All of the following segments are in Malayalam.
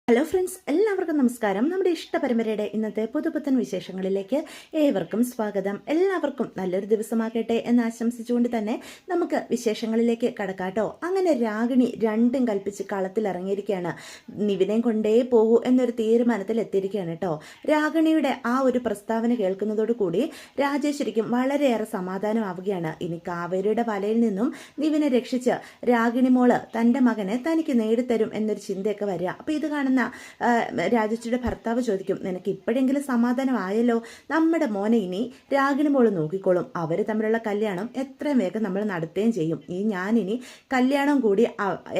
ഹലോ ഫ്രണ്ട്സ്, എല്ലാവർക്കും നമസ്കാരം. നമ്മുടെ ഇഷ്ടപരമ്പരയുടെ ഇന്നത്തെ പുതുപുത്തൻ വിശേഷങ്ങളിലേക്ക് ഏവർക്കും സ്വാഗതം. എല്ലാവർക്കും നല്ലൊരു ദിവസമാകട്ടെ എന്ന് ആശംസിച്ചുകൊണ്ട് തന്നെ നമുക്ക് വിശേഷങ്ങളിലേക്ക് കടക്കാട്ടോ. അങ്ങനെ രാഗിണി രണ്ടും കൽപ്പിച്ച് കളത്തിലിറങ്ങിയിരിക്കുകയാണ്. നിവിനെയും കൊണ്ടേ പോകൂ എന്നൊരു തീരുമാനത്തിൽ എത്തിയിരിക്കുകയാണ് കേട്ടോ. രാഗിണിയുടെ ആ ഒരു പ്രസ്താവന കേൾക്കുന്നതോടുകൂടി രാജേശ്വരിക്കും വളരെയേറെ സമാധാനമാവുകയാണ്. ഇനി കാവേരിയുടെ വലയിൽ നിന്നും നിവിനെ രക്ഷിച്ച് രാഗിണി മോള് തൻ്റെ മകനെ തനിക്ക് നേടിത്തരും എന്നൊരു ചിന്തയൊക്കെ വരിക. അപ്പോൾ ഇത് കാണുന്ന രാജേശ്വരിയുടെ ഭർത്താവ് ചോദിക്കും, നിനക്ക് ഇപ്പോഴെങ്കിലും സമാധാനമായല്ലോ, നമ്മുടെ മോനെ ഇനി രാഗിണി മോള് നോക്കിക്കോളും, അവർ തമ്മിലുള്ള കല്യാണം എത്രയും വേഗം നമ്മൾ നടത്തുകയും ചെയ്യും. ഞാനിനി കല്യാണം കൂടി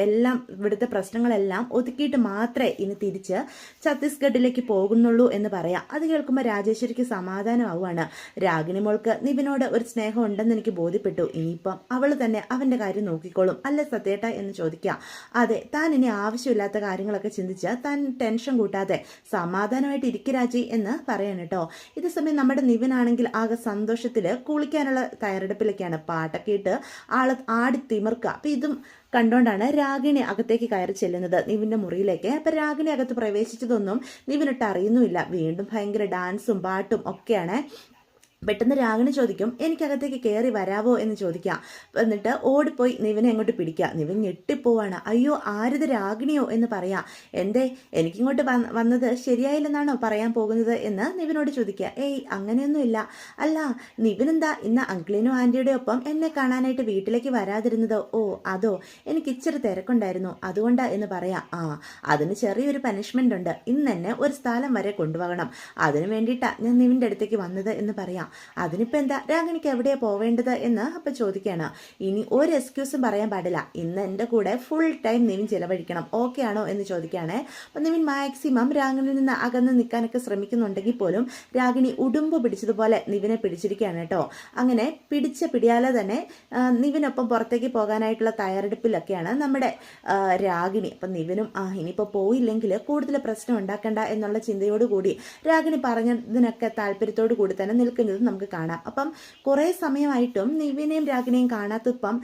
എല്ലാം ഇവിടുത്തെ പ്രശ്നങ്ങളെല്ലാം ഒതുക്കിയിട്ട് മാത്രമേ ഇനി തിരിച്ച് ഛത്തീസ്ഗഡിലേക്ക് പോകുന്നുള്ളൂ എന്ന് പറയാം. അത് കേൾക്കുമ്പോൾ രാജേശ്വരിക്ക് സമാധാനമാവുകയാണ്. രാഗിണി മോൾക്ക് നിവിനോട് ഒരു സ്നേഹം ഉണ്ടെന്ന് എനിക്ക് ബോധ്യപ്പെട്ടു, ഇനിയിപ്പം അവൾ തന്നെ അവൻ്റെ കാര്യം നോക്കിക്കോളും അല്ലേ സത്യേട്ട എന്ന് ചോദിക്കാം. അതെ, താൻ ഇനി ആവശ്യമില്ലാത്ത കാര്യങ്ങളൊക്കെ ചിന്തിച്ച് താൻ ടെൻഷൻ കൂട്ടാതെ സമാധാനമായിട്ട് ഇരിക്കരാജി എന്ന് പറയാൻ കേട്ടോ. ഇതേ സമയം നമ്മുടെ നിവിനാണെങ്കിൽ ആകെ സന്തോഷത്തിൽ കുളിക്കാനുള്ള തയ്യാറെടുപ്പിലൊക്കെയാണ്. പാട്ടൊക്കെ ഇട്ട് ആള് ആടി തിമിർക്കുക. അപ്പം ഇതും കണ്ടുകൊണ്ടാണ് രാഗിണി അകത്തേക്ക് കയറി ചെല്ലുന്നത് നിവിൻ്റെ മുറിയിലേക്ക്. അപ്പം രാഗിണി അകത്ത് പ്രവേശിച്ചതൊന്നും നിവിനിട്ട് അറിയുന്നുമില്ല. വീണ്ടും ഭയങ്കര ഡാൻസും പാട്ടും ഒക്കെയാണ്. പെട്ടെന്ന് രാഗിണി ചോദിക്കും, എനിക്കകത്തേക്ക് കയറി വരാവോ എന്ന് ചോദിക്കാം. എന്നിട്ട് ഓടിപ്പോയി നിവിനെ അങ്ങോട്ട് പിടിക്കുക. നിവിൻ ഞെട്ടിപ്പോവാണ്. അയ്യോ, ആരിത് രാഗിണിയോ എന്ന് പറയാം. എന്തേ എനിക്കിങ്ങോട്ട് വന്നത് ശരിയായില്ലെന്നാണോ പറയാൻ പോകുന്നത് എന്ന് നിവിനോട് ചോദിക്കുക. ഏയ്, അങ്ങനെയൊന്നുമില്ല. അല്ല, നിവിനെന്താ ഇന്ന് അങ്കിളിനും ആൻറ്റിയുടെ ഒപ്പം എന്നെ കാണാനായിട്ട് വീട്ടിലേക്ക് വരാതിരുന്നത്? ഓ അതോ, എനിക്ക് ഇച്ചിരി തിരക്കുണ്ടായിരുന്നു അതുകൊണ്ടാ എന്ന് പറയാം. അതിന് ചെറിയൊരു പനിഷ്മെൻ്റ് ഉണ്ട്. ഇന്ന് എന്നെ ഒരു സ്ഥലം വരെ കൊണ്ടുപോകണം, അതിന് വേണ്ടിയിട്ടാണ് ഞാൻ നിവിൻ്റെ അടുത്തേക്ക് വന്നത് എന്ന് പറയാം. അതിനിപ്പോൾ എന്താ, രാഗിണിക്ക് എവിടെയാണ് പോവേണ്ടത് എന്ന് അപ്പം ചോദിക്കുകയാണ്. ഇനി ഒരു എക്സ്ക്യൂസും പറയാൻ പാടില്ല, ഇന്ന് എൻ്റെ കൂടെ ഫുൾ ടൈം നിവിൻ ചിലവഴിക്കണം, ഓക്കെ ആണോ എന്ന് ചോദിക്കുകയാണ്. അപ്പം നിവിൻ മാക്സിമം രാഗിണിയിൽ നിന്ന് അകന്ന് നിൽക്കാനൊക്കെ ശ്രമിക്കുന്നുണ്ടെങ്കിൽ പോലും രാഗിണി ഉടുമ്പ് പിടിച്ചതുപോലെ നിവിനെ പിടിച്ചിരിക്കുകയാണ് കേട്ടോ. അങ്ങനെ പിടിച്ച പിടിയാലെ തന്നെ നിവിനൊപ്പം പുറത്തേക്ക് പോകാനായിട്ടുള്ള തയ്യാറെടുപ്പിലൊക്കെയാണ് നമ്മുടെ രാഗിണി. അപ്പം നിവിനും ഇനിയിപ്പോൾ പോയില്ലെങ്കിൽ കൂടുതൽ പ്രശ്നം ഉണ്ടാക്കണ്ട എന്നുള്ള ചിന്തയോടുകൂടി രാഗിണി പറഞ്ഞതിനൊക്കെ താല്പര്യത്തോടു കൂടി തന്നെ നിൽക്കുന്നത് നമുക്ക് കാണാം. അപ്പം കുറേ സമയമായിട്ടും നിവിനെയും രാഗിനെയും കാണാത്തപ്പം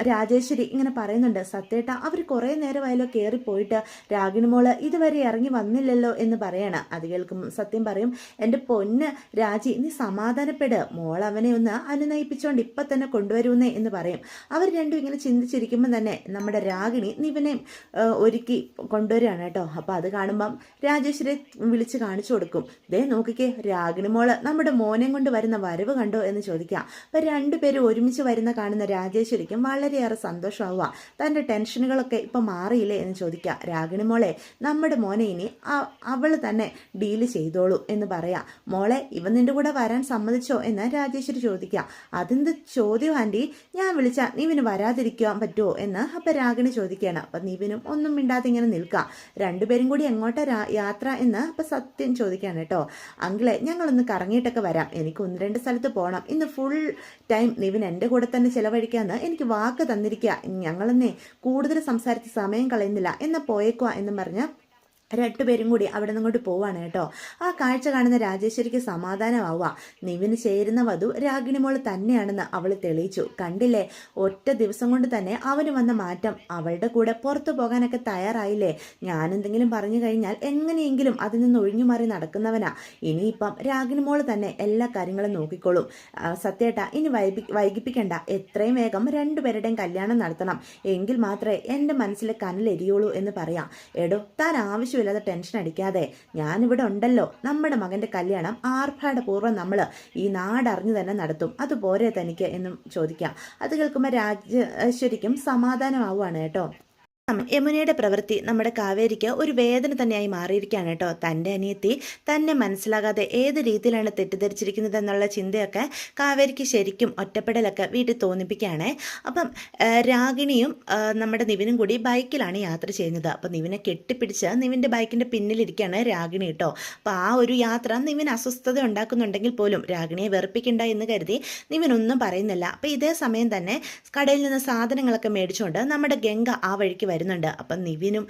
രാജേശ്വരി ഇങ്ങനെ പറയുന്നുണ്ട്, സത്യേട്ട അവർ കുറേ നേരമായാലോ കയറിപ്പോയിട്ട്, രാഗിണി മോള് ഇതുവരെ ഇറങ്ങി വന്നില്ലല്ലോ എന്ന് പറയാണ്. അത് കേൾക്കും സത്യം പറയും, എൻ്റെ പൊന്ന് രാജി, നീ സമാധാനപ്പെട്, മോൾ അവനെ ഒന്ന് അനുനയിപ്പിച്ചുകൊണ്ട് ഇപ്പം തന്നെ കൊണ്ടുവരുന്നേ എന്ന് പറയും. അവർ രണ്ടും ഇങ്ങനെ ചിന്തിച്ചിരിക്കുമ്പോൾ തന്നെ നമ്മുടെ രാഗിണി നിവിനെയും ഒരുക്കി കൊണ്ടുവരികയാണ് കേട്ടോ. അപ്പോൾ അത് കാണുമ്പം രാജേശ്വരി വിളിച്ച് കാണിച്ചു കൊടുക്കും, ദേ നോക്കിക്കേ, രാഗിണി മോള് നമ്മുടെ മോനെ കൊണ്ട് വരുന്ന വരവ് കണ്ടോ എന്ന് ചോദിക്കാം. അപ്പം രണ്ടുപേരും ഒരുമിച്ച് വരുന്ന കാണുന്ന രാജേശ്വരിക്കും വളരെയേറെ സന്തോഷമാവുക. തൻ്റെ ടെൻഷനുകളൊക്കെ ഇപ്പം മാറിയില്ലേ എന്ന് ചോദിക്കാം. രാഗിണി മോളെ, നമ്മുടെ മോനെ ഇനി അവൾ തന്നെ ഡീല് ചെയ്തോളൂ എന്ന് പറയാം. മോളെ, ഇവൻ നിൻ്റെ കൂടെ വരാൻ സമ്മതിച്ചോ എന്ന് രാജേശ്വരി ചോദിക്കാം. അതെന്ത് ചോദ്യം ആൻറ്റി, ഞാൻ വിളിച്ചാൽ നിവിന് വരാതിരിക്കാൻ പറ്റുമോ എന്ന് അപ്പം രാഗിണി ചോദിക്കുകയാണ്. അപ്പം നിവിനും ഒന്നും മിണ്ടാതെ ഇങ്ങനെ നിൽക്കുക. രണ്ടുപേരും കൂടി എങ്ങോട്ടാ യാത്ര എന്ന് അപ്പം സത്യം ചോദിക്കുകയാണ് കേട്ടോ. അങ്കിളെ, ഞങ്ങളൊന്ന് കറങ്ങിയിട്ടൊക്കെ വരാം, എനിക്ക് 1-2 സ്ഥലത്ത് പോകണം, ഇന്ന് ഫുൾ ടൈം നിവിൻ എൻ്റെ കൂടെ തന്നെ ചിലവഴിക്കാമെന്ന് എനിക്ക് വാക്ക് തന്നിരിക്കുക, ഞങ്ങളെന്നേ കൂടുതൽ സംസാരിച്ച് സമയം കളയുന്നില്ല എന്ന് പോയേക്കുക എന്നും പറഞ്ഞ് രണ്ടുപേരും കൂടി അവിടെ നിന്നോട്ട് പോവാണ് കേട്ടോ. ആ കാഴ്ച കാണുന്ന രാജേശ്വരിക്ക് സമാധാനമാവുക. നിവിന് ചേരുന്ന വധു രാഗിണി മോള് തന്നെയാണെന്ന് അവൾ തെളിയിച്ചു. കണ്ടില്ലേ, ഒറ്റ ദിവസം കൊണ്ട് തന്നെ അവന് വന്ന മാറ്റം. അവളുടെ കൂടെ പുറത്തു പോകാനൊക്കെ തയ്യാറായില്ലേ. ഞാനെന്തെങ്കിലും പറഞ്ഞു കഴിഞ്ഞാൽ എങ്ങനെയെങ്കിലും അതിൽ നിന്ന് ഒഴിഞ്ഞു മാറി നടക്കുന്നവനാ. ഇനിയിപ്പം രാഗിണി മോള് തന്നെ എല്ലാ കാര്യങ്ങളും നോക്കിക്കോളും. സത്യേട്ട, ഇനി വൈകിപ്പിക്കണ്ട, എത്രയും വേഗം രണ്ടുപേരുടെയും കല്യാണം നടത്തണം, എങ്കിൽ മാത്രമേ എൻ്റെ മനസ്സിൽ കനലെരിയുള്ളൂ എന്ന് പറയാം. എടോ, താൻ ആവശ്യമില്ലാതെ ടെൻഷൻ അടിക്കാതെ, ഞാനിവിടെ ഉണ്ടല്ലോ, നമ്മുടെ മകൻ്റെ കല്യാണം ആർഭാടപൂർവ്വം നമ്മൾ ഈ നാടറിഞ്ഞു തന്നെ നടത്തും, അതുപോരെ തനിക്ക് എന്നും ചോദിക്കാം. അത് കേൾക്കുമ്പോൾ രാജേശ്വരിക്കും സമാധാനമാവുകയാണ് കേട്ടോ. യമുനയുടെ പ്രവൃത്തി നമ്മുടെ കാവേരിക്ക് ഒരു വേദന തന്നെയായി മാറിയിരിക്കുകയാണ് കേട്ടോ. തൻ്റെ അനിയത്തി തന്നെ മനസ്സിലാകാതെ ഏത് രീതിയിലാണ് തെറ്റിദ്ധരിച്ചിരിക്കുന്നത് എന്നുള്ള ചിന്തയൊക്കെ കാവേരിക്ക് ശരിക്കും ഒറ്റപ്പെടലൊക്കെ വീട്ടിൽ തോന്നിപ്പിക്കുകയാണ്. അപ്പം രാഗിണിയും നമ്മുടെ നിവിനും കൂടി ബൈക്കിലാണ് യാത്ര ചെയ്യുന്നത്. അപ്പം നിവിനെ കെട്ടിപ്പിടിച്ച് നിവിൻ്റെ ബൈക്കിൻ്റെ പിന്നിലിരിക്കുകയാണ് രാഗിണി കേട്ടോ. അപ്പോൾ ആ ഒരു യാത്ര നിവിന് അസ്വസ്ഥത ഉണ്ടാക്കുന്നുണ്ടെങ്കിൽ പോലും രാഗിണിയെ വെറുപ്പിക്കണ്ട എന്ന് കരുതി നിവിനൊന്നും പറയുന്നില്ല. അപ്പോൾ ഇതേ സമയം തന്നെ കടയിൽ നിന്ന് സാധനങ്ങളൊക്കെ മേടിച്ചുകൊണ്ട് നമ്മുടെ ഗംഗ ആ വഴിക്ക് വരുന്നുണ്ട്. അപ്പം നിവിനും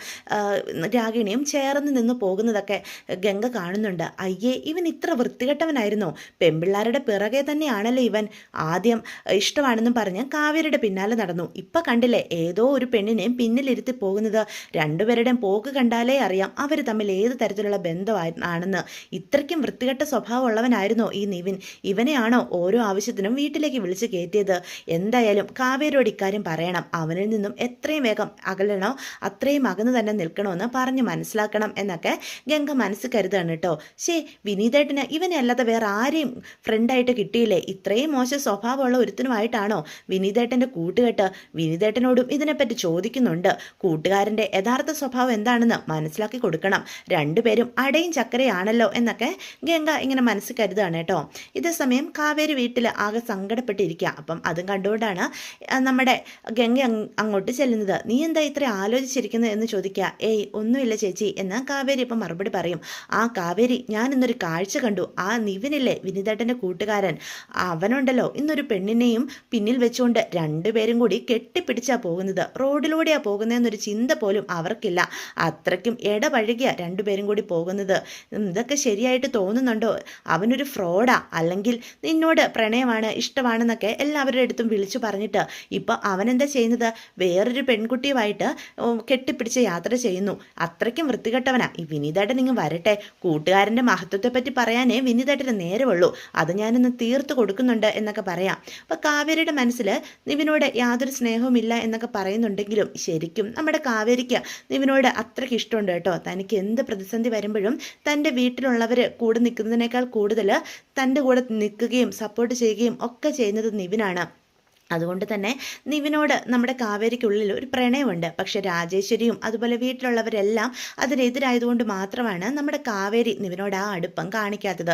രാഗിണിയും ചേർന്ന് നിന്ന് പോകുന്നതൊക്കെ ഗംഗ കാണുന്നുണ്ട്. അയ്യേ, ഇവൻ ഇത്ര വൃത്തികെട്ടവനായിരുന്നോ? പെൺപിള്ളാരുടെ പിറകെ തന്നെയാണല്ലോ ഇവൻ. ആദ്യം ഇഷ്ടമാണെന്നും പറഞ്ഞ് കാവേരിയുടെ പിന്നാലെ നടന്നു. ഇപ്പം കണ്ടില്ലേ ഏതോ ഒരു പെണ്ണിനെയും പിന്നിലിരുത്തി പോകുന്നത്. രണ്ടുപേരുടെയും പോക്ക് കണ്ടാലേ അറിയാം അവർ തമ്മിൽ ഏത് തരത്തിലുള്ള ബന്ധമാണെന്ന്. ഇത്രയ്ക്കും വൃത്തികെട്ട സ്വഭാവമുള്ളവനായിരുന്നോ ഈ നിവിൻ? ഇവനെയാണോ ഓരോ ആവശ്യത്തിനും വീട്ടിലേക്ക് വിളിച്ച് കയറ്റിയത്? എന്തായാലും കാവേരിയോട് ഇക്കാര്യം പറയണം. അവനിൽ നിന്നും എത്രയും വേഗം അകലണോ അത്രയും അകന്ന് തന്നെ നിൽക്കണമെന്ന് പറഞ്ഞ് മനസ്സിലാക്കണം എന്നൊക്കെ ഗംഗ മനസ്സ് കരുതാണ് കേട്ടോ. വിനീതേട്ടന് ഇവനെ അല്ലാതെ വേറെ ആരെയും ഫ്രണ്ടായിട്ട് കിട്ടിയില്ലേ? ഇത്രയും മോശം സ്വഭാവമുള്ള ഒരുത്തനുമായിട്ടാണോ വിനീതേട്ടൻ്റെ കൂട്ടുകെട്ട്? വിനീതേട്ടനോടും ഇതിനെപ്പറ്റി ചോദിക്കുന്നുണ്ട്. കൂട്ടുകാരൻ്റെ യഥാർത്ഥ സ്വഭാവം എന്താണെന്ന് മനസ്സിലാക്കി കൊടുക്കണം. രണ്ടുപേരും അടയും ചക്കരയാണല്ലോ എന്നൊക്കെ ഗംഗ ഇങ്ങനെ മനസ്സിൽ കരുതാണ് കേട്ടോ. ഇതേ സമയം കാവേരി വീട്ടിൽ ആകെ സങ്കടപ്പെട്ടിരിക്കുക. അപ്പം അതും കണ്ടുകൊണ്ടാണ് നമ്മുടെ ഗംഗ അങ്ങോട്ട് ചെല്ലുന്നത്. നീ എന്താ ഇത്ര ആലോചിച്ചിരിക്കുന്നത് എന്ന് ചോദിക്കുക. ഏയ് ഒന്നുമില്ല ചേച്ചി എന്ന് കാവേരി ഇപ്പം മറുപടി പറയും. ആ കാവേരി, ഞാൻ ഇന്നൊരു കാഴ്ച കണ്ടു. ആ നിവിനില്ലേ വിനീതേട്ടൻ്റെ കൂട്ടുകാരൻ, അവനുണ്ടല്ലോ ഇന്നൊരു പെണ്ണിനെയും പിന്നിൽ വെച്ചുകൊണ്ട് രണ്ടുപേരും കൂടി കെട്ടിപ്പിടിച്ചാ പോകുന്നത്. റോഡിലൂടെയാ പോകുന്നതെന്നൊരു ചിന്ത പോലും അവർക്കില്ല. അത്രയ്ക്കും ഇടപഴകിയ രണ്ടുപേരും കൂടി പോകുന്നത്. ഇതൊക്കെ ശരിയായിട്ട് തോന്നുന്നുണ്ടോ? അവനൊരു ഫ്രോഡാ, അല്ലെങ്കിൽ നിന്നോട് പ്രണയമാണ് ഇഷ്ടമാണെന്നൊക്കെ എല്ലാവരുടെ അടുത്തും വിളിച്ചു പറഞ്ഞിട്ട് ഇപ്പം അവനെന്താ ചെയ്യുന്നത്? വേറൊരു പെൺകുട്ടിയുമായിട്ട് കെട്ടിപ്പിടിച്ച് യാത്ര ചെയ്യുന്നു. അത്രയ്ക്കും വൃത്തികെട്ടവനാ ഈ വിനീതേട്ടൻ. ഇങ്ങ് വരട്ടെ, കൂട്ടുകാരൻ്റെ മഹത്വത്തെപ്പറ്റി പറയാനേ വിനീതേട്ടന് നേരമുള്ളൂ. അത് ഞാനിന്ന് തീർത്ത് കൊടുക്കുന്നുണ്ട് എന്നൊക്കെ പറയാം. അപ്പം കാവേരിയുടെ മനസ്സിൽ നിവിനോട് യാതൊരു സ്നേഹവുമില്ല എന്നൊക്കെ പറയുന്നുണ്ടെങ്കിലും ശരിക്കും നമ്മുടെ കാവേരിക്ക് നിവിനോട് അത്രയ്ക്ക് ഇഷ്ടമുണ്ട് കേട്ടോ. തനിക്ക് എന്ത് പ്രതിസന്ധി വരുമ്പോഴും തൻ്റെ വീട്ടിലുള്ളവർ കൂടെ നിൽക്കുന്നതിനേക്കാൾ കൂടുതൽ തൻ്റെ കൂടെ നിൽക്കുകയും സപ്പോർട്ട് ചെയ്യുകയും ഒക്കെ ചെയ്യുന്നത് നിവിനാണ്. അതുകൊണ്ട് തന്നെ നിവിനോട് നമ്മുടെ കാവേരിക്കുള്ളിൽ ഒരു പ്രണയമുണ്ട്. പക്ഷെ രാജേശ്വരിയും അതുപോലെ വീട്ടിലുള്ളവരെല്ലാം അതിനെതിരായതുകൊണ്ട് മാത്രമാണ് നമ്മുടെ കാവേരി നിവിനോട് ആ അടുപ്പം കാണിക്കാത്തത്.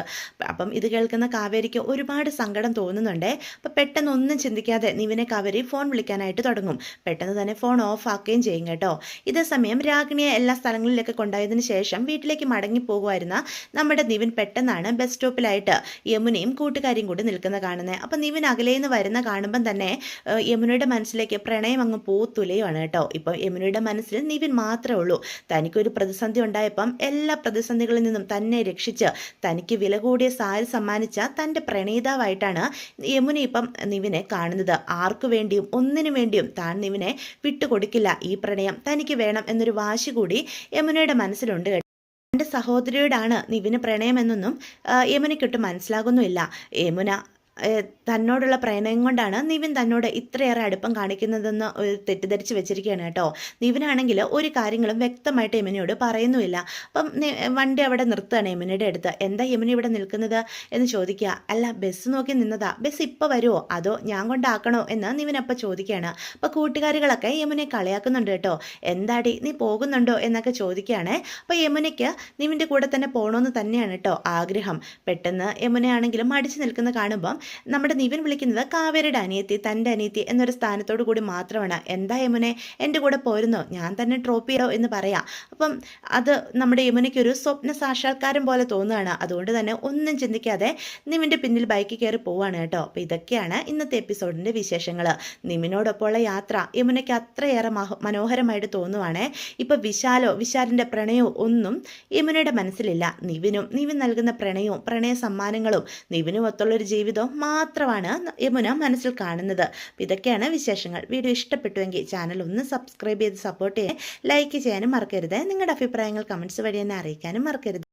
അപ്പം ഇത് കേൾക്കുന്ന കാവേരിക്ക് ഒരുപാട് സങ്കടം തോന്നുന്നുണ്ട്. അപ്പം പെട്ടെന്ന് ഒന്നും ചിന്തിക്കാതെ നിവിനെ കാവേരി ഫോൺ വിളിക്കാനായിട്ട് തുടങ്ങും. പെട്ടെന്ന് തന്നെ ഫോൺ ഓഫ് ആക്കുകയും ചെയ്യും കേട്ടോ. ഇതേ സമയം രാഗിണിയെ എല്ലാ സ്ഥലങ്ങളിലൊക്കെ കൊണ്ടുപോയതിന് ശേഷം വീട്ടിലേക്ക് മടങ്ങിപ്പോകുമായിരുന്ന നമ്മുടെ നിവിൻ പെട്ടെന്നാണ് ബസ് സ്റ്റോപ്പിലായിട്ട് യമുനയും കൂട്ടുകാരിയും കൂടി നിൽക്കുന്ന കാണുന്നത്. അപ്പം നിവിൻ അകലേന്ന് വരുന്ന കാണുമ്പം തന്നെ യമുനയുടെ മനസ്സിലേക്ക് പ്രണയം അങ്ങ് പൂത്തുലയുമാണ് കേട്ടോ. ഇപ്പം യമുനയുടെ മനസ്സിൽ നിവിൻ മാത്രമേ ഉള്ളൂ. തനിക്കൊരു പ്രതിസന്ധി ഉണ്ടായപ്പം എല്ലാ പ്രതിസന്ധികളിൽ നിന്നും തന്നെ രക്ഷിച്ച് തനിക്ക് വില കൂടിയ സാരി സമ്മാനിച്ച തൻ്റെ പ്രണയിതാവായിട്ടാണ് യമുന ഇപ്പം നിവിനെ കാണുന്നത്. ആർക്കു വേണ്ടിയും ഒന്നിനു വേണ്ടിയും താൻ നിവിനെ വിട്ടുകൊടുക്കില്ല. ഈ പ്രണയം തനിക്ക് വേണം എന്നൊരു വാശി കൂടി യമുനയുടെ മനസ്സിലുണ്ട്. എൻ്റെ സഹോദരിയോടാണ് നിവിന് പ്രണയമെന്നൊന്നും യമുനയ്ക്കൊട്ട് മനസ്സിലാകുന്നുമില്ല. യമുന തന്നോടുള്ള പ്രണയം കൊണ്ടാണ് നിവിൻ തന്നോട് ഇത്രയേറെ അടുപ്പം കാണിക്കുന്നതെന്ന് തെറ്റിദ്ധരിച്ച് വെച്ചിരിക്കുകയാണ് കേട്ടോ. നിവിനാണെങ്കിൽ ഒരു കാര്യങ്ങളും വ്യക്തമായിട്ട് യമുനയോട് പറയുന്നുമില്ല. അപ്പം വണ്ടി അവിടെ നിർത്തുകയാണ് യമുനയുടെ അടുത്ത്. എന്താ യമുന ഇവിടെ നിൽക്കുന്നത് എന്ന് ചോദിക്കുക. അല്ല, ബസ് നോക്കി നിന്നതാ, ബസ് ഇപ്പോൾ വരുമോ അതോ ഞാൻ കൊണ്ടാക്കണോ എന്ന് നിവിൻ അപ്പം ചോദിക്കുകയാണ്. അപ്പോൾ കൂട്ടുകാരികളൊക്കെ യമുനെ കളിയാക്കുന്നുണ്ട് കേട്ടോ. എന്താടി നീ പോകുന്നുണ്ടോ എന്നൊക്കെ ചോദിക്കുകയാണ്. അപ്പോൾ യമുനയ്ക്ക് നിവിൻ്റെ കൂടെ തന്നെ പോകണമെന്ന് തന്നെയാണ് കേട്ടോ ആഗ്രഹം. പെട്ടെന്ന് യമുനയാണെങ്കിലും മടിച്ചു നിൽക്കുന്ന കാണുമ്പം നമ്മുടെ നിവിൻ വിളിക്കുന്നത് കാവേരിയുടെ അനിയത്തി, തൻ്റെ അനിയത്തി എന്നൊരു സ്ഥാനത്തോടു കൂടി മാത്രമാണ്. എന്താ യമുനെ, എൻ്റെ കൂടെ പോരുന്നോ, ഞാൻ തന്നെ ഡ്രോപ്പ് ചെയ്തോ എന്ന് പറയാം. അപ്പം അത് നമ്മുടെ യമുനയ്ക്കൊരു സ്വപ്ന സാക്ഷാത്കാരം പോലെ തോന്നുകയാണ്. അതുകൊണ്ട് തന്നെ ഒന്നും ചിന്തിക്കാതെ നിവിൻ്റെ പിന്നിൽ ബൈക്ക് കയറി പോവാണ് കേട്ടോ. അപ്പോൾ ഇതൊക്കെയാണ് ഇന്നത്തെ എപ്പിസോഡിൻ്റെ വിശേഷങ്ങൾ. നിവിനോടൊപ്പമുള്ള യാത്ര യമുനയ്ക്ക് അത്രയേറെ മനോഹരമായിട്ട് തോന്നുവാണേ. ഇപ്പം വിശാലിൻ്റെ പ്രണയവും ഒന്നും യമുനയുടെ മനസ്സിലില്ല. നിവിൻ നൽകുന്ന പ്രണയവും പ്രണയ സമ്മാനങ്ങളും നിവിനും ഒത്തുള്ളൊരു ജീവിതവും മാത്രമാണ് യമുന മനസ്സിൽ കാണുന്നത്. ഇതൊക്കെയാണ് വിശേഷങ്ങൾ. വീഡിയോ ഇഷ്ടപ്പെട്ടുവെങ്കിൽ ചാനൽ ഒന്ന് സബ്സ്ക്രൈബ് ചെയ്ത് സപ്പോർട്ട് ചെയ്യാൻ, ലൈക്ക് ചെയ്യാനും മറക്കരുത്. നിങ്ങളുടെ അഭിപ്രായങ്ങൾ കമൻസ് വഴി എന്നെ അറിയിക്കാനും മറക്കരുത്.